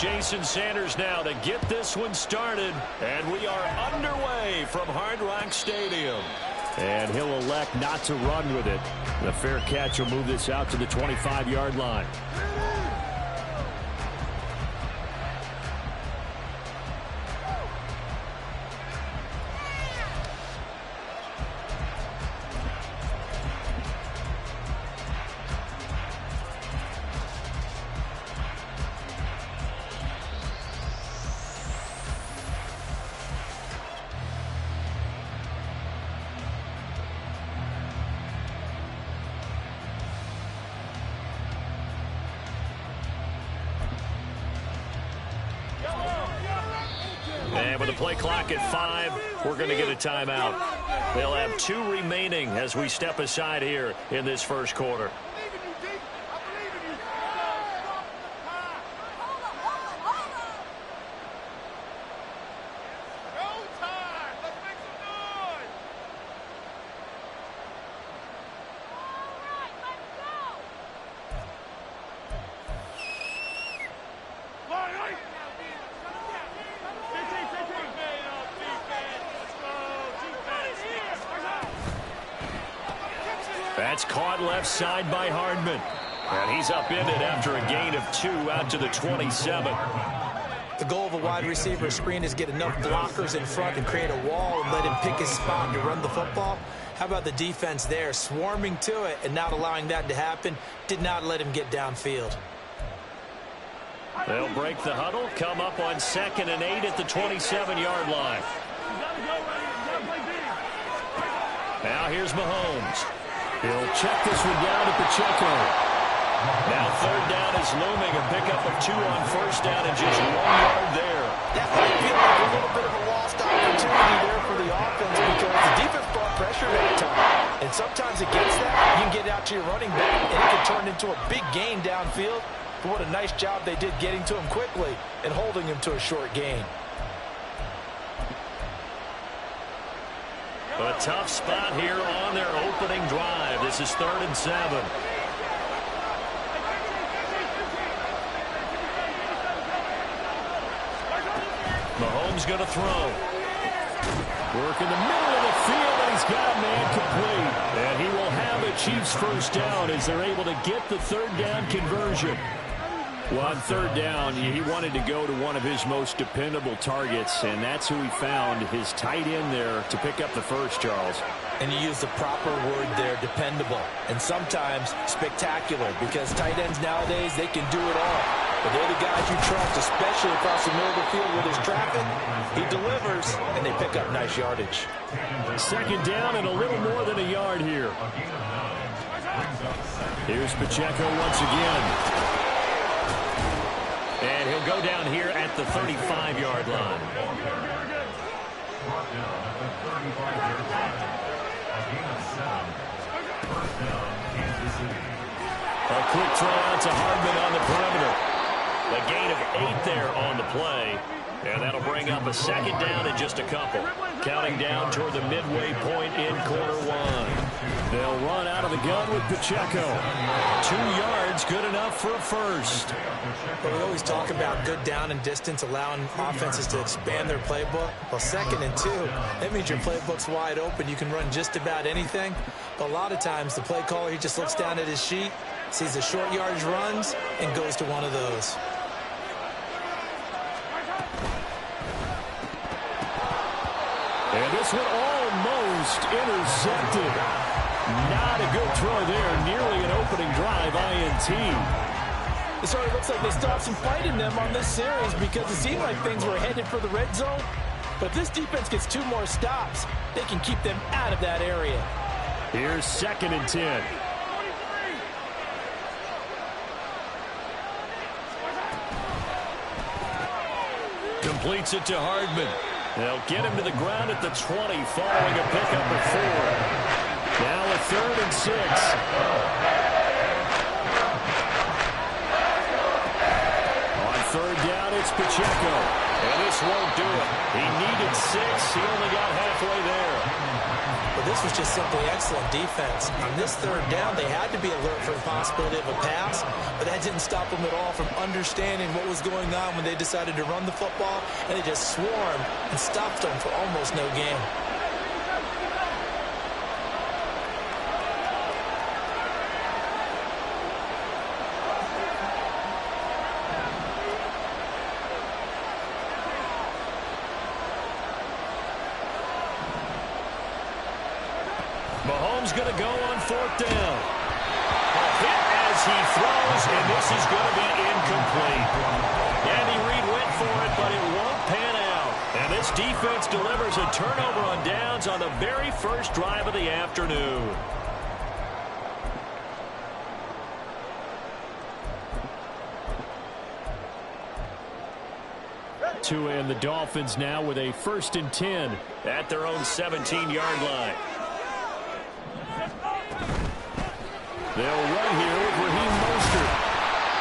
Jason Sanders now to get this one started. And we are underway from Hard Rock Stadium. And he'll elect not to run with it. The fair catch will move this out to the 25-yard line. And with the play clock at 5, we're going to get a timeout. They'll have 2 remaining as we step aside here in this first quarter. That's caught left side by Hardman. And he's upended after a gain of 2 out to the 27. The goal of a wide receiver screen is get enough blockers in front and create a wall and let him pick his spot to run the football. How about the defense there, swarming to it and not allowing that to happen? Did not let him get downfield. They'll break the huddle, come up on 2nd and 8 at the 27-yard line. Now here's Mahomes. He'll check this one down to Pacheco. Now 3rd down is looming. A pickup of 2 on 1st down and just 1 yard there. That might feel like a little bit of a lost opportunity there for the offense because the defense brought pressure that time. And sometimes against that, you can get out to your running back and it can turn into a big gain downfield. But what a nice job they did getting to him quickly and holding him to a short gain. A tough spot here on their opening drive. This is 3rd and 7. Mahomes going to throw. Work in the middle of the field, and he's got a man complete. And he will have a Chiefs first down as they're able to get the 3rd down conversion. Well, on 3rd down, he wanted to go to one of his most dependable targets, and that's who he found, his tight end there, to pick up the first, Charles. And you use the proper word there, dependable, and sometimes spectacular, because tight ends nowadays, they can do it all. But they're the guys you trust, especially across the middle of the field where there's traffic. He delivers, and they pick up nice yardage. 2nd down and a little more than a yard here. Here's Pacheco once again. And he'll go down here at the 35-yard line. A quick throw out to Hardman on the perimeter. A gain of 8 there on the play. And that'll bring up a 2nd down and just a couple. Counting down toward the midway point in quarter 1. They'll run out of the gun with Pacheco. 2 yards, good enough for a first. But we always talk about good down and distance, allowing offenses to expand their playbook. Well, 2nd and 2, that means your playbook's wide open. You can run just about anything. But a lot of times, the play caller, he just looks down at his sheet, sees the short yardage runs, and goes to one of those. And this one almost intercepted. Not a good throw there. Nearly an opening drive, INT. It sort of looks like they stopped some fight in them on this series because it seemed like things were headed for the red zone. But if this defense gets 2 more stops, they can keep them out of that area. Here's 2nd and 10. Completes it to Hardman. They'll get him to the ground at the 20 following a pickup of 4. Now a 3rd and 6. On 3rd down, it's Pacheco. And this won't do it. He needed 6. He only got halfway there. But this This was just simply excellent defense. On this third down, they had to be alert for the possibility of a pass, but that didn't stop them at all from understanding what was going on when they decided to run the football, and they just swarmed and stopped them for almost no gain. Mahomes going to go on fourth down. A hit as he throws, and this is going to be incomplete. Andy Reid went for it, but it won't pan out. And this defense delivers a turnover on downs on the very first drive of the afternoon. Tua and the Dolphins now with a 1st and 10 at their own 17-yard line. They'll run here with Raheem Mostert.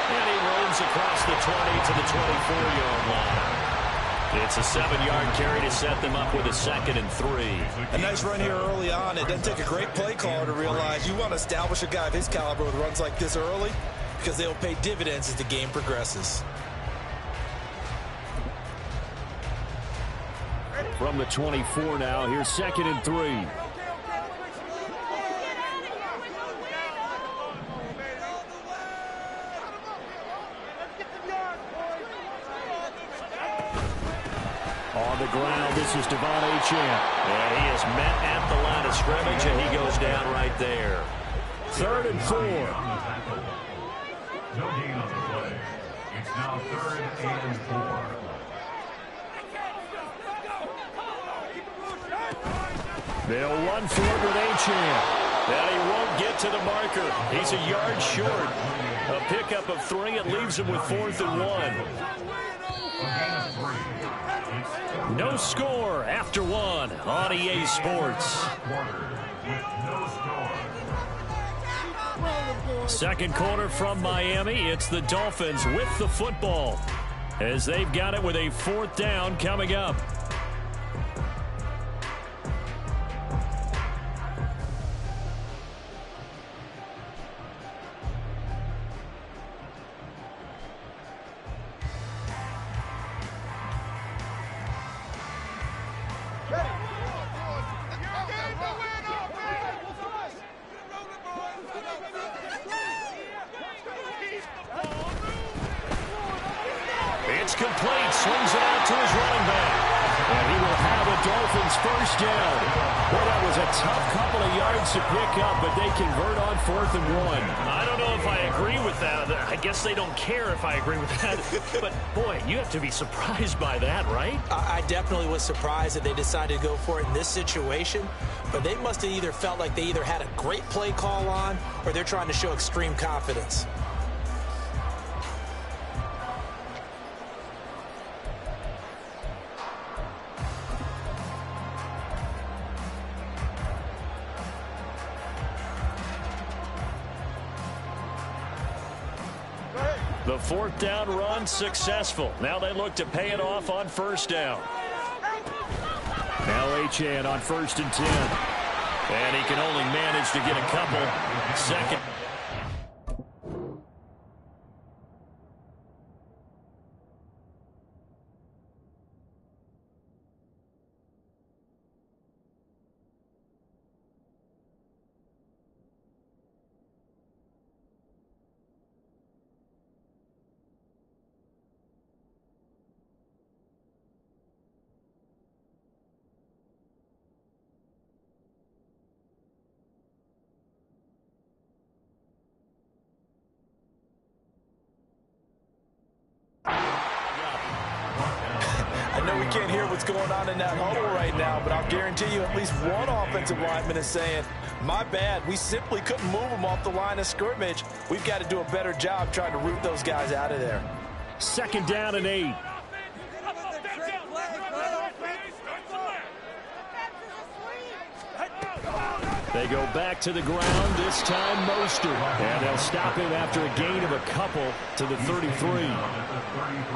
And he roams across the 20 to the 24-yard line. It's a 7-yard carry to set them up with a 2nd and 3. A nice run here early on. It doesn't take a great play caller to realize you want to establish a guy of his caliber with runs like this early because they'll pay dividends as the game progresses. From the 24 now, here's 2nd and 3. On the ground, this is Devon Achane. And he is met at the line of scrimmage, and he goes down right there. 3rd and 4. No gain on the play. It's now 3rd and 4. They'll run for it with Achane. And he won't get to the marker. He's a yard short. A pickup of 3. It leaves him with 4th and 1. No score after 1 on EA Sports. Second quarter from Miami. It's the Dolphins with the football as they've got it with a 4th down coming up. It's complete. Swings it out to his running back. And he will have a Dolphins 1st down. Well, that was a tough couple of yards to pick up, but they convert on 4th and 1. I don't know if I agree with that. I guess they don't care if I agree with that. But, boy, you have to be surprised by that, right? I definitely was surprised that they decided to go for it in this situation, but they must have either felt like they either had a great play call on or they're trying to show extreme confidence. The 4th down run successful. Now they look to pay it off on 1st down. Now Achane on 1st and 10. And he can only manage to get a couple. 2nd. I know we can't hear what's going on in that huddle right now, but I'll guarantee you at least one offensive lineman is saying, my bad, we simply couldn't move them off the line of scrimmage. We've got to do a better job trying to root those guys out of there. 2nd down and 8. They go back to the ground, this time Mostert. And they'll stop him after a gain of a couple to the 33.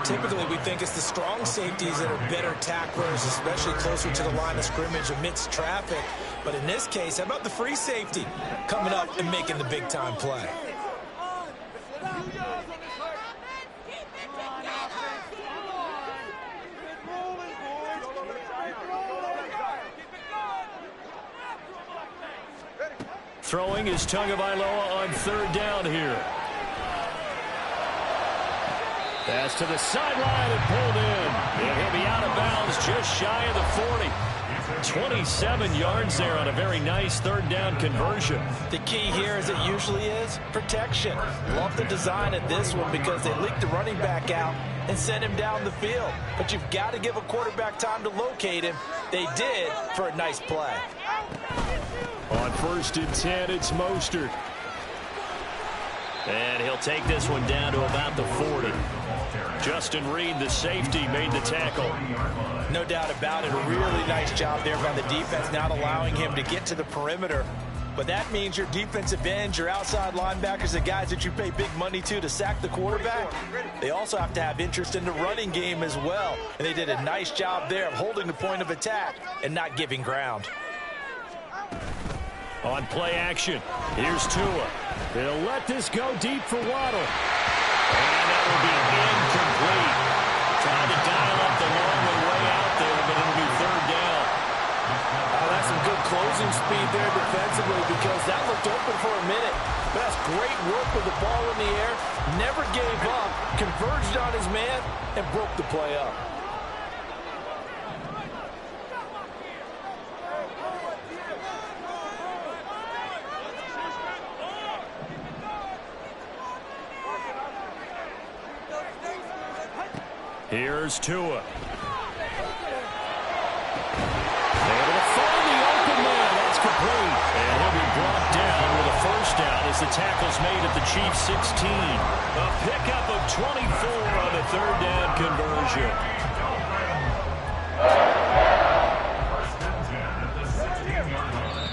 Typically, we think it's the strong safeties that are better tacklers, especially closer to the line of scrimmage amidst traffic. But in this case, how about the free safety coming up and making the big-time play? Throwing is Tagovailoa on third down here. Pass to the sideline and pulled in. And he'll be out of bounds just shy of the 40. 27 yards there on a very nice third down conversion. The key here, as it usually is, protection. Love the design of this one because they leaked the running back out and sent him down the field. But you've got to give a quarterback time to locate him. They did for a nice play. On 1st and 10, it's Mostert. And he'll take this one down to about the 40. Justin Reed, the safety, made the tackle. No doubt about it. A really nice job there by the defense, not allowing him to get to the perimeter. But that means your defensive ends, your outside linebackers, the guys that you pay big money to sack the quarterback, they also have to have interest in the running game as well. And they did a nice job there of holding the point of attack and not giving ground. On play action, here's Tua. They'll let this go deep for Waddle. And that will be incomplete. Trying to dial up the long way out there, but it'll be third down. That's some good closing speed there defensively because that looked open for a minute. But that's great work with the ball in the air. Never gave up, converged on his man, and broke the play up. Here's Tua. Able to find the open man. That's complete. And he'll be brought down with a first down as the tackle's made at the Chiefs' 16. A pickup of 24 on the third down conversion. First and 10 at the 16-yard line.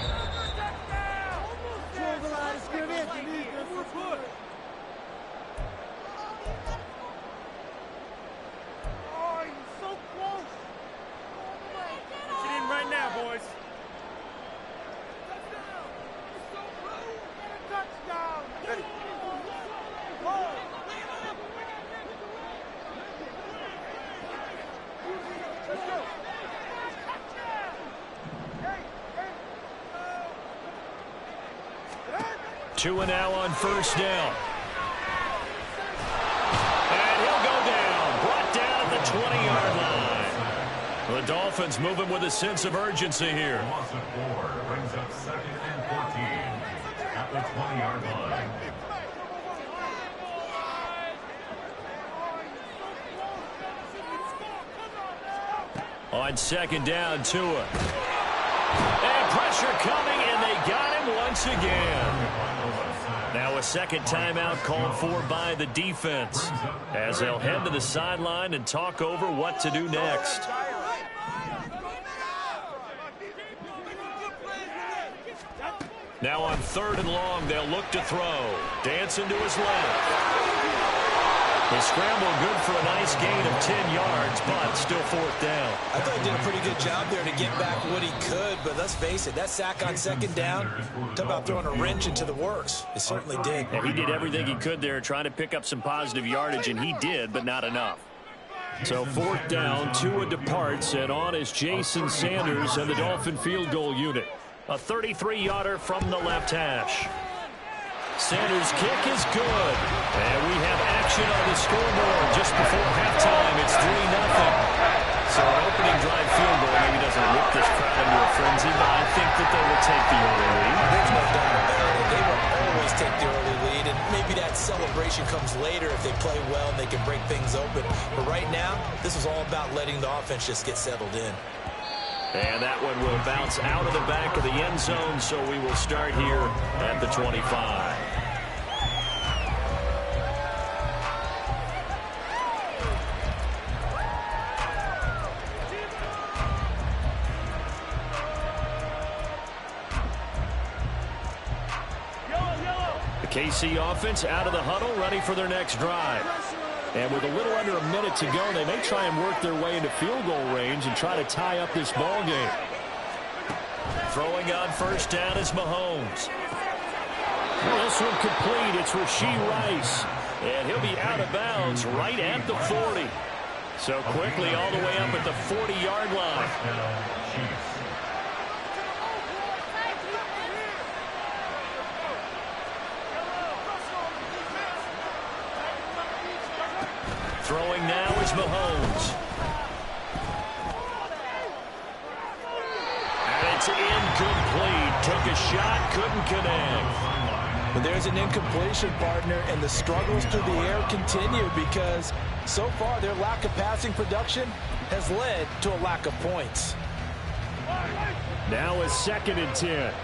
Right now, boys. Tua now on first down. And he'll go down. Brought down at the 20-yard line. The Dolphins moving with a sense of urgency here. Loss of 4 brings up 2nd and 14 at the 20-yard line. On second down, Tua. And pressure coming, and they got him once again. Now a second timeout called for by the defense as they'll head to the sideline and talk over what to do next. Now on 3rd and long, they'll look to throw. Dancing to his left. The scramble good for a nice gain of 10 yards, but still 4th down. I thought he did a pretty good job there to get back what he could, but let's face it, that sack on second down, talk about throwing a wrench into the works. It certainly did. And he did everything he could there trying to pick up some positive yardage, and he did, but not enough. So 4th down, Tua departs, and on is Jason Sanders and the Dolphin field goal unit. A 33-yarder from the left hash. Sanders' kick is good. And we have action on the scoreboard just before halftime. It's 3-0. So an opening drive field goal maybe doesn't whip this crowd into a frenzy, but I think that they will take the early lead. There's no doubt about it. They will always take the early lead, and maybe that celebration comes later if they play well and they can break things open. But right now, this is all about letting the offense just get settled in. And that one will bounce out of the back of the end zone, so we will start here at the 25. The KC offense out of the huddle, ready for their next drive. And with a little under a minute to go, they may try and work their way into field goal range and try to tie up this ball game. Throwing on first down is Mahomes. This one complete. It's Rashee Rice. And he'll be out of bounds right at the 40. So quickly all the way up at the 40-yard line. Throwing now is Mahomes. And it's incomplete. Took a shot, couldn't connect. But there's an incompletion, partner, and the struggles through the air continue because so far their lack of passing production has led to a lack of points. Now a 2nd and 10.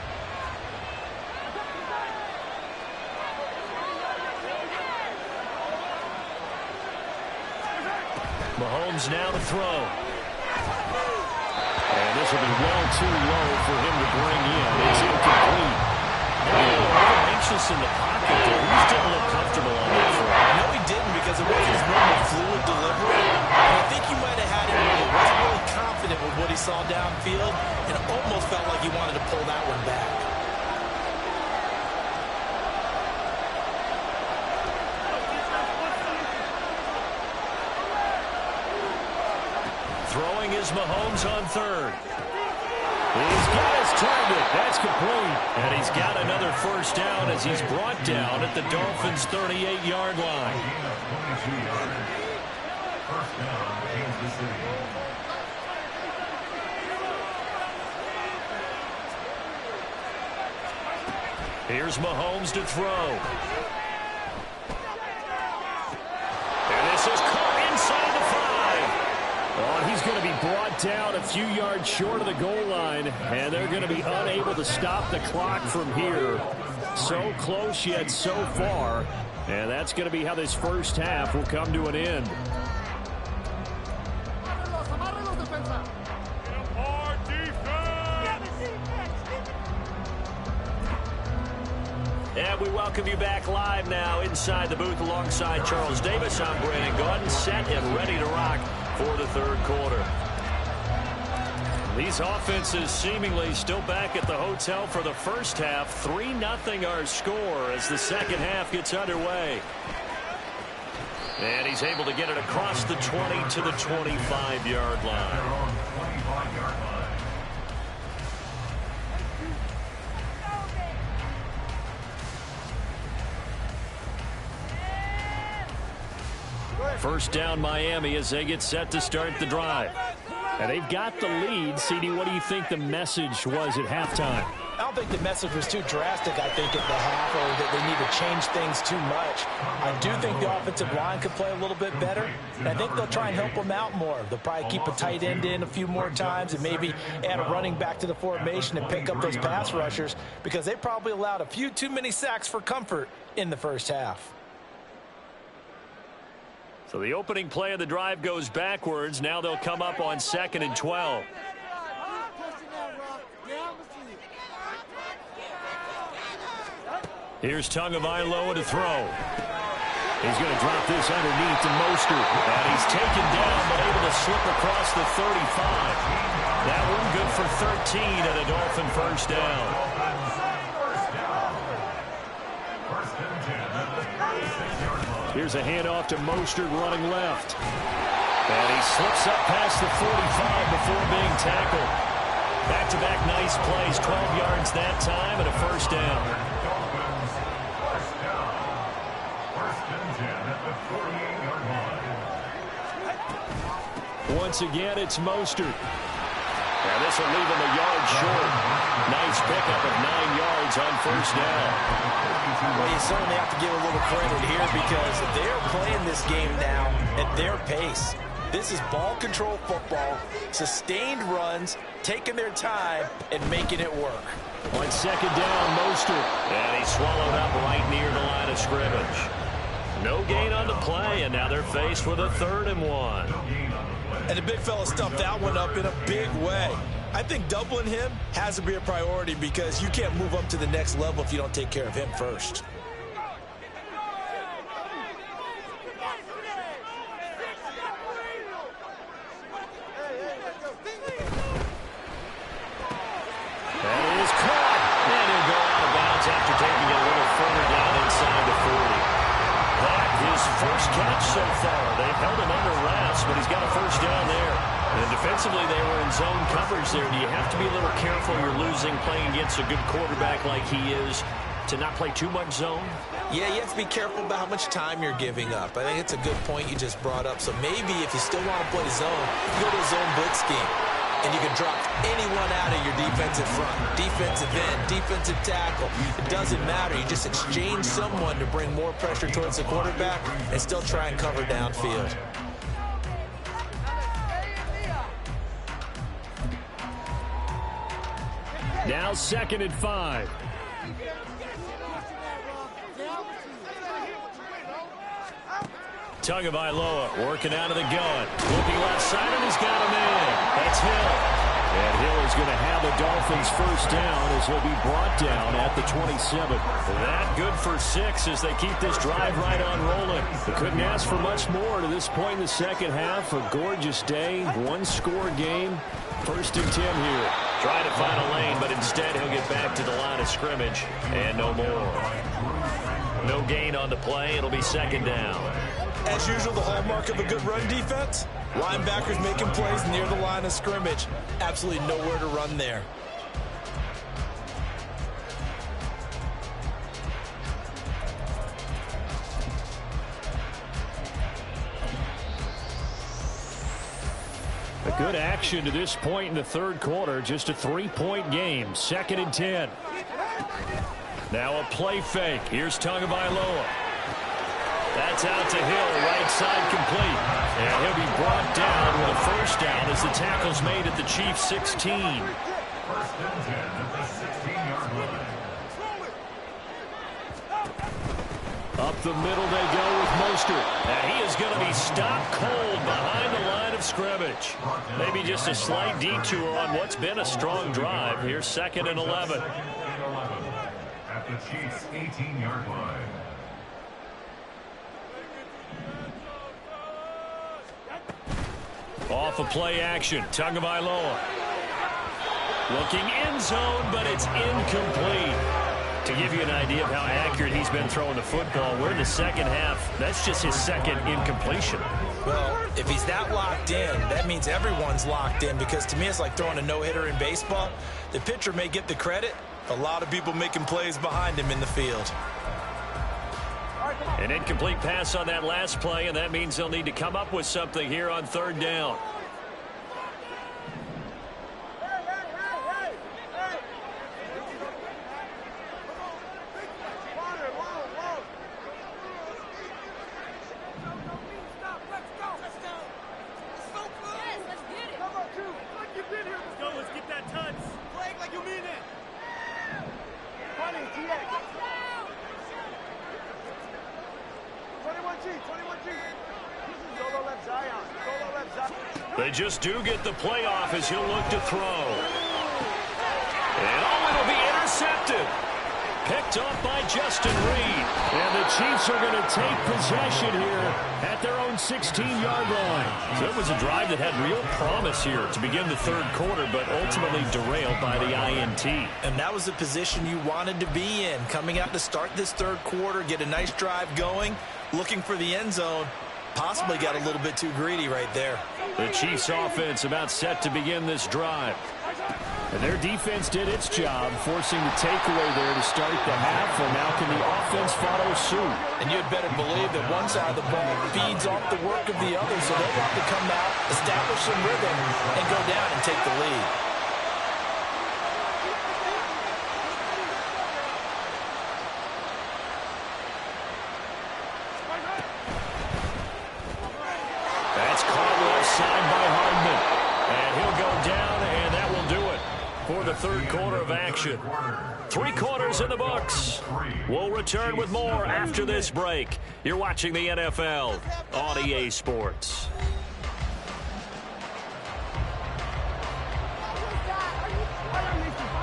Mahomes now to throw. And this will be well too low for him to bring in. It's incomplete. A little anxious in the pocket there. He just didn't look comfortable on that throw. No, he didn't, because it wasn't his normal fluid delivery. And I think he might have had it wrong. He wasn't really confident with what he saw downfield, and it almost felt like he wanted to pull that one back. Throwing is Mahomes on 3rd. He's got his target. That's complete. And he's got another first down as he's brought down at the Dolphins' 38-yard line. First down, Kansas City. Here's Mahomes to throw. And this is caught inside the 5. Oh, he's going to be brought down a few yards short of the goal line, and they're going to be unable to stop the clock from here. So close yet so far, and that's going to be how this first half will come to an end. And we welcome you back live now inside the booth alongside Charles Davis. I'm Brandon Gordon, set and ready to rock for the 3rd quarter. These offenses seemingly still back at the hotel for the first half. 3-0 our score as the second half gets underway. And he's able to get it across the 20 to the 25-yard line. First down Miami as they get set to start the drive. And they've got the lead. CD, what do you think the message was at halftime? I don't think the message was too drastic, I think, at the half, or that they need to change things too much. I do think the offensive line could play a little bit better, and I think they'll try and help them out more. They'll probably keep a tight end in a few more times and maybe add a running back to the formation and pick up those pass rushers, because they probably allowed a few too many sacks for comfort in the first half. So the opening play of the drive goes backwards. Now they'll come up on 2nd and 12. Here's Tagovailoa to throw. He's going to drop this underneath to Mostert. And he's taken down but able to slip across the 35. That one good for 13 and a Dolphin first down. Here's a handoff to Mostert running left. And he slips up past the 45 before being tackled. Back-to-back nice plays, 12 yards that time and a first down. Once again, it's Mostert. And this will leave him a yard short. Nice pickup of 9 yards on first down. Well, you certainly have to give a little credit here because they're playing this game now at their pace. This is ball control football, sustained runs, taking their time, and making it work. On second down, Mostert. And he's swallowed up right near the line of scrimmage. No gain on the play, and now they're faced with a 3rd and 1. And the big fella stuffed that one up in a big way. I think doubling him has to be a priority because you can't move up to the next level if you don't take care of him first. And much so far. They've held him under wraps, but he's got a first down there. And defensively, they were in zone coverage there. Do you have to be a little careful you're losing playing against a good quarterback like he is to not play too much zone? Yeah, you have to be careful about how much time you're giving up. I think it's a good point you just brought up. So maybe if you still want to play zone, you go to a zone blitz scheme. And you can drop anyone out of your defensive front, defensive end, defensive tackle. It doesn't matter. You just exchange someone to bring more pressure towards the quarterback and still try and cover downfield. Now 2nd and 5. Tagovailoa working out of the gun. Looking left side, and he's got a man. That's Hill. And Hill is going to have the Dolphins first down as he'll be brought down at the 27. That good for 6 as they keep this drive right on rolling. They couldn't ask for much more to this point in the second half. A gorgeous day, one-score game. 1st and 10 here. Trying to find a lane, but instead he'll get back to the line of scrimmage. And no more. No gain on the play. It'll be 2nd down. As usual, the hallmark of a good run defense, linebackers making plays near the line of scrimmage. Absolutely nowhere to run there. A good action to this point in the 3rd quarter. Just a 3-point game. 2nd and 10. Now a play fake. Here's Tagovailoa. That's out to Hill, right side complete. And he'll be brought down with a first down as the tackle's made at the Chiefs' 16. 1st and 10 at the 16-yard line. Up the middle they go with Mostert. And he is going to be stopped cold behind the line of scrimmage. Maybe just a slight detour on what's been a strong drive. Here's 2nd and 11. 2nd and 11 at the Chiefs' 18-yard line. Off a play action. Tagovailoa. Looking end zone, but it's incomplete. To give you an idea of how accurate he's been throwing the football, we're in the second half. That's just his 2nd incompletion. Well, if he's that locked in, that means everyone's locked in, because to me it's like throwing a no-hitter in baseball. The pitcher may get the credit. A lot of people making plays behind him in the field. An incomplete pass on that last play, and that means they'll need to come up with something here on 3rd down. They just do get the play off as he'll look to throw. And it'll be intercepted. Picked up by Justin Reed. And the Chiefs are going to take possession here at their own 16-yard line. So it was a drive that had real promise here to begin the 3rd quarter, but ultimately derailed by the INT. And that was the position you wanted to be in. Coming out to start this 3rd quarter, get a nice drive going, looking for the end zone. Possibly got a little bit too greedy right there. The Chiefs offense about set to begin this drive. And their defense did its job, forcing the takeaway there to start the half, and now can the offense follow suit? And you'd better believe that one side of the ball feeds off the work of the other, so they'll have to come out, establish some rhythm, and go down and take the lead. That's caught left side by Hardman. And he'll go down, and that will do it for the 3rd quarter of action. 3 quarters in the books. We'll return with more after this break. You're watching the NFL on EA Sports.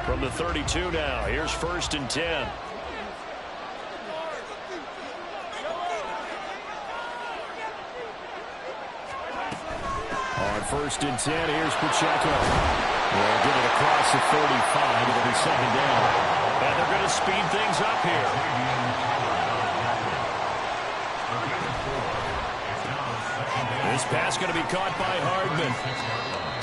From the 32 now, here's 1st and 10. On 1st and 10, here's Pacheco. They'll get it across the 35. It'll be 2nd down. And they're going to speed things up here. This pass going to be caught by Hardman.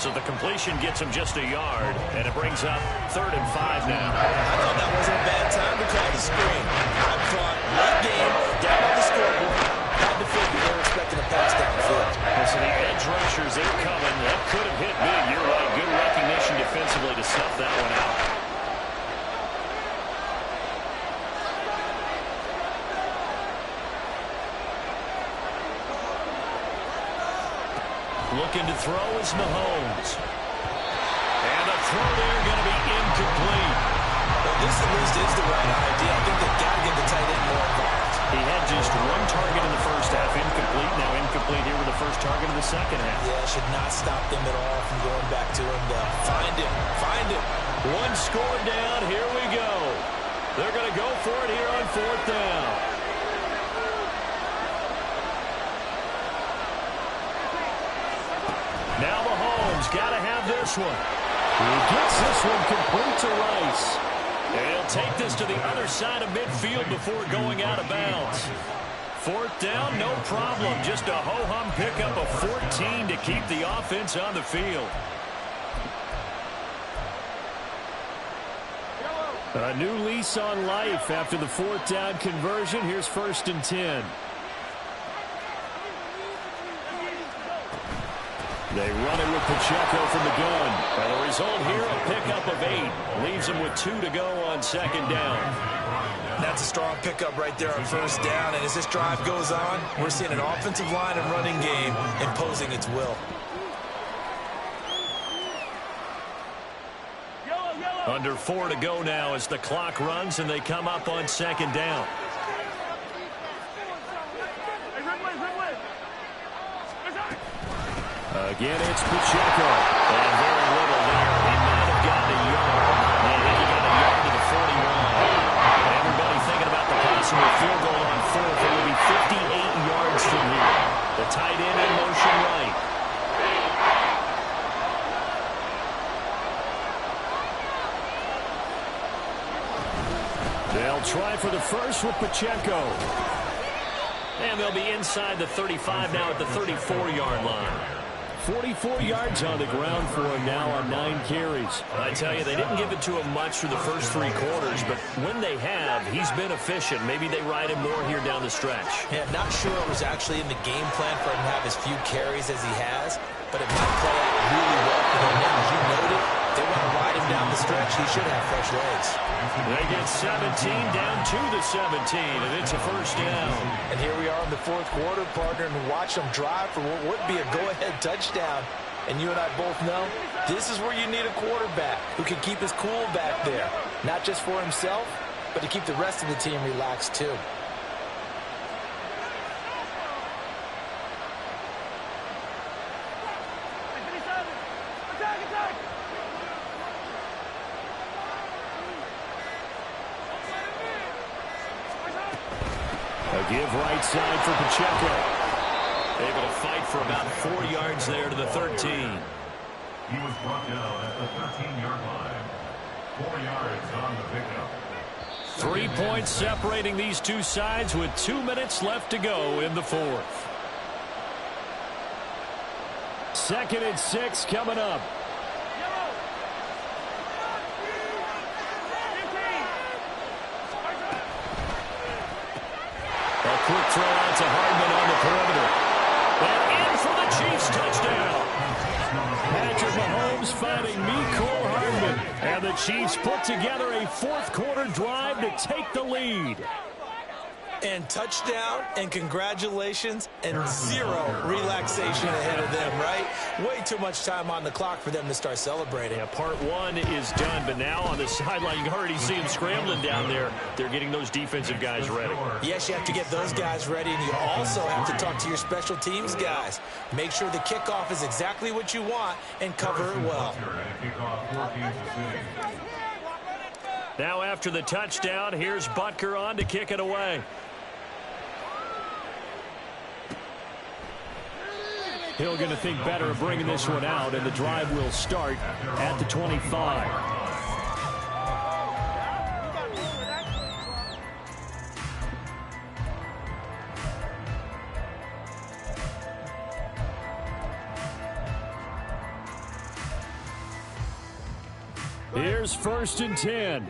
So the completion gets him just a yard, and it brings up 3rd and 5 now. I thought that wasn't a bad time to call the screen. I've caught late game, down on the scoreboard. Had to figure they were expecting a pass downfield. So the edge rushers, they're coming. That could have hit big. You're right. Good recognition defensively to snuff that one out. Looking to throw is Mahomes. And the throw there going to be incomplete. Well, this at least is the right idea. I think they've got to get the tight end more involved. He had just one target in the first half, incomplete. Now incomplete here with the first target of the second half. Yeah, should not stop them at all from going back to him. Find him. Find him. One score down. Here we go. They're going to go for it here on 4th down. Now Mahomes got to have this one. He gets this one complete to Rice. And he'll take this to the other side of midfield before going out of bounds. 4th down, no problem. Just a ho-hum pickup of 14 to keep the offense on the field. A new lease on life after the 4th down conversion. Here's 1st and 10. They run it with Pacheco from the gun. And the result here, a pickup of 8. Leaves them with 2 to go on 2nd down. That's a strong pickup right there on 1st down. And as this drive goes on, we're seeing an offensive line and running game imposing its will. Under 4 to go now as the clock runs and they come up on 2nd down. Again, it's Pacheco. And very little there. He might have gotten a yard. And I think he got a yard to the 41. And everybody thinking about the possible field goal on 4th. It will be 58 yards from here. The tight end in motion right. They'll try for the first with Pacheco. And they'll be inside the 35 now at the 34-yard line. 44 yards on the ground for him now on 9 carries. I tell you, they didn't give it to him much through the first 3 quarters, but when they have, he's been efficient. Maybe they ride him more here down the stretch. Yeah, not sure it was actually in the game plan for him to have as few carries as he has, but it might play out really well for them now. As you noted, they want to ride him down the stretch. He should have fresh legs. They get 17 down to the 17, and it's a 1st down. And here we are in the 4th quarter, partner, and watch them drive for what would be a go-ahead touchdown. And you and I both know this is where you need a quarterback who can keep his cool back there, not just for himself, but to keep the rest of the team relaxed too. A give right side for Pacheco. Able to fight for about 4 yards there to the 13. He was brought down at the 13-yard line. 4 yards on the pickup. 3 points separating these two sides with 2 minutes left to go in the 4th. 2nd and 6 coming up. A quick throw out to Hardman on the perimeter. And in for the Chiefs touchdown. Patrick Mahomes finding Mecole Hardman. And the Chiefs put together a 4th quarter drive to take the lead. And touchdown, and congratulations, and 0 relaxation ahead of them, right? Way too much time on the clock for them to start celebrating. Yeah, part 1 is done, but now on the sideline, you can already see them scrambling down there. They're getting those defensive guys ready. Yes, you have to get those guys ready, and you also have to talk to your special teams guys. Make sure the kickoff is exactly what you want and cover it well. Now after the touchdown, here's Butker on to kick it away. Hill going to think better of bringing this one out, and the drive will start at the 25. Here's 1st and 10.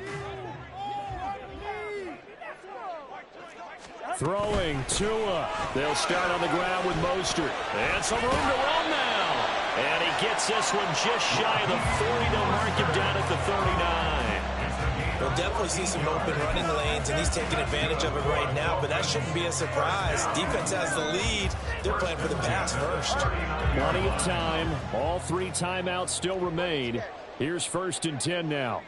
Throwing Tua. They'll start on the ground with Mostert. And some room to run now. And he gets this one just shy of the 40 to mark him down at the 39. We'll definitely see some open running lanes, and he's taking advantage of it right now, but that shouldn't be a surprise. Defense has the lead. They're playing for the pass first. Plenty of time. All 3 timeouts still remain. Here's 1st and 10 now.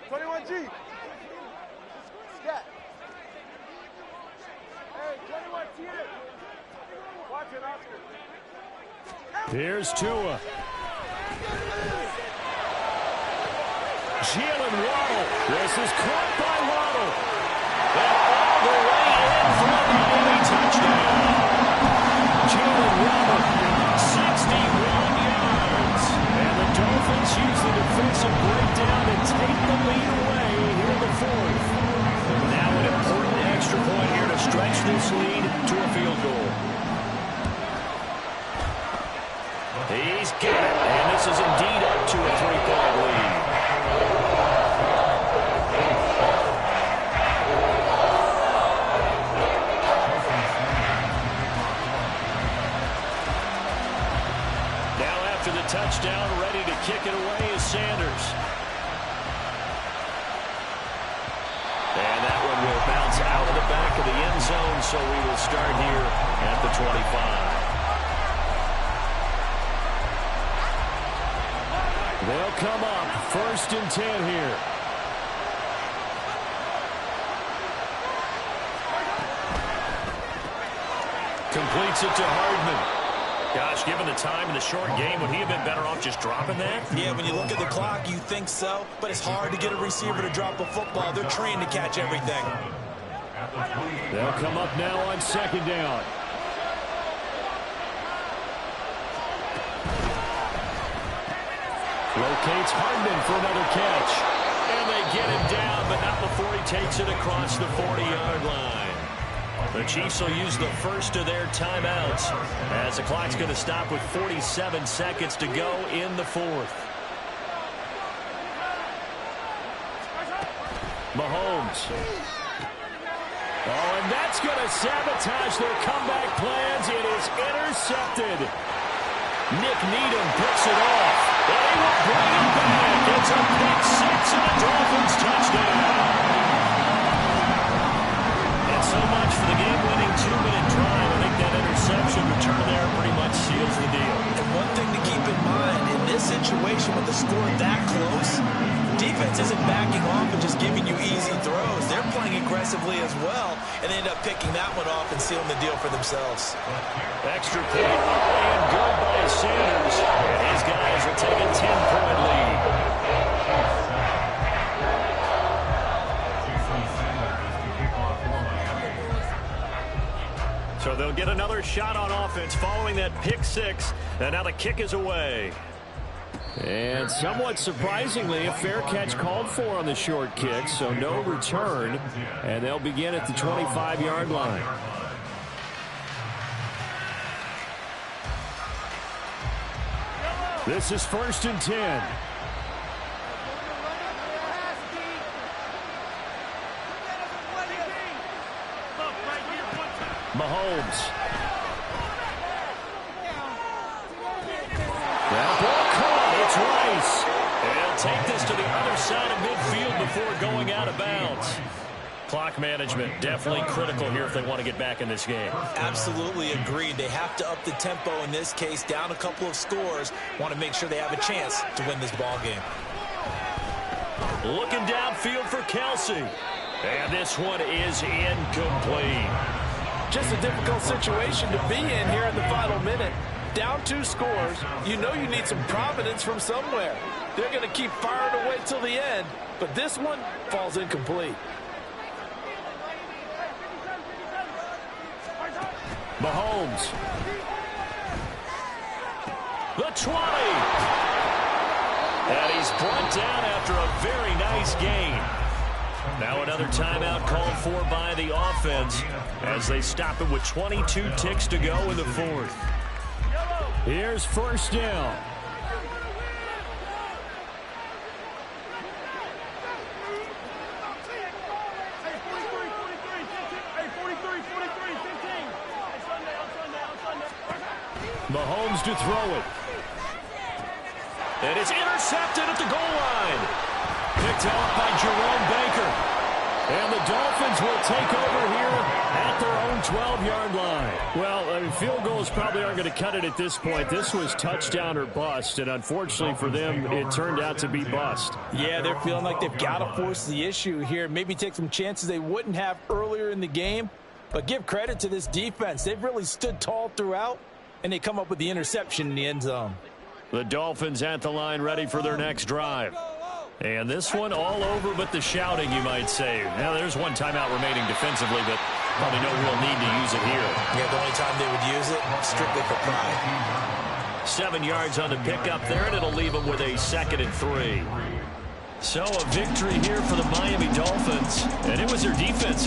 21G. Here's Tua. Jalen Waddle. This is caught by Waddle. And all the way in for a Miami touchdown. Jalen Waddle, 61 yards. And the Dolphins use the defensive breakdown and take the lead away here in the 4th. Now an important extra point here to stretch this lead to a field goal. He's got it, and this is indeed up to a 3-point lead. Now after the touchdown, ready to kick it away is Sanders. And that one will bounce out of the back of the end zone, so we will start here at the 25. They'll come up 1st and 10 here. Completes it to Hardman. Gosh, given the time in the short game, would he have been better off just dropping that? Yeah, when you look at the clock, you think so, but it's hard to get a receiver to drop a football. They're trained to catch everything. They'll come up now on 2nd down. Locates Hardman for another catch. And they get him down, but not before he takes it across the 40-yard line. The Chiefs will use the first of their timeouts as the clock's going to stop with 47 seconds to go in the 4th. Mahomes. Oh, and that's going to sabotage their comeback plans. It is intercepted. Nick Needham picks it off. They will bring it back. It's a pick 6 and a Dolphins touchdown. And so much for the game-winning 2-minute drive. I think that interception return there pretty much seals the deal. And one thing to keep in mind, in this situation with the score that close, defense isn't backing off and just giving you easy throws. They're playing aggressively as well, and they end up picking that one off and sealing the deal for themselves. Extra point and good by Sanders. And his guys will take a 10-point lead. So they'll get another shot on offense following that pick 6. And now the kick is away. And somewhat surprisingly, a fair catch called for on the short kick, so no return. And they'll begin at the 25-yard line. This is 1st and 10. Mahomes. That ball caught. It's Rice. And he'll take this to the other side of midfield before going out of bounds. Clock management definitely critical here if they want to get back in this game. Absolutely agreed. They have to up the tempo in this case, down a couple of scores. Want to make sure they have a chance to win this ball game. Looking downfield for Kelsey. And this one is incomplete. Just a difficult situation to be in here in the final minute. Down 2 scores, you know you need some providence from somewhere. They're going to keep firing away till the end, but this one falls incomplete. Mahomes. The 20. And he's brought down after a very nice gain. Now another timeout called for by the offense as they stop it with 22 ticks to go in the 4th. Here's 1st down. Mahomes to throw it. And it's intercepted at the goal line. Picked off by Jerome Baker. And the Dolphins will take over here at their own 12-yard line. Well, I mean, field goals probably aren't going to cut it at this point. This was touchdown or bust, and unfortunately for them, it turned out to be bust. Yeah, they're feeling like they've got to force the issue here. Maybe take some chances they wouldn't have earlier in the game. But give credit to this defense. They've really stood tall throughout, and they come up with the interception in the end zone. The Dolphins at the line ready for their next drive. And this one all over but the shouting, you might say. Now, there's one timeout remaining defensively, but probably no real need to use it here. Yeah, the only time they would use it, strictly for pride. 7 yards on the pickup there, and it'll leave them with a 2nd and 3. So a victory here for the Miami Dolphins. And it was their defense that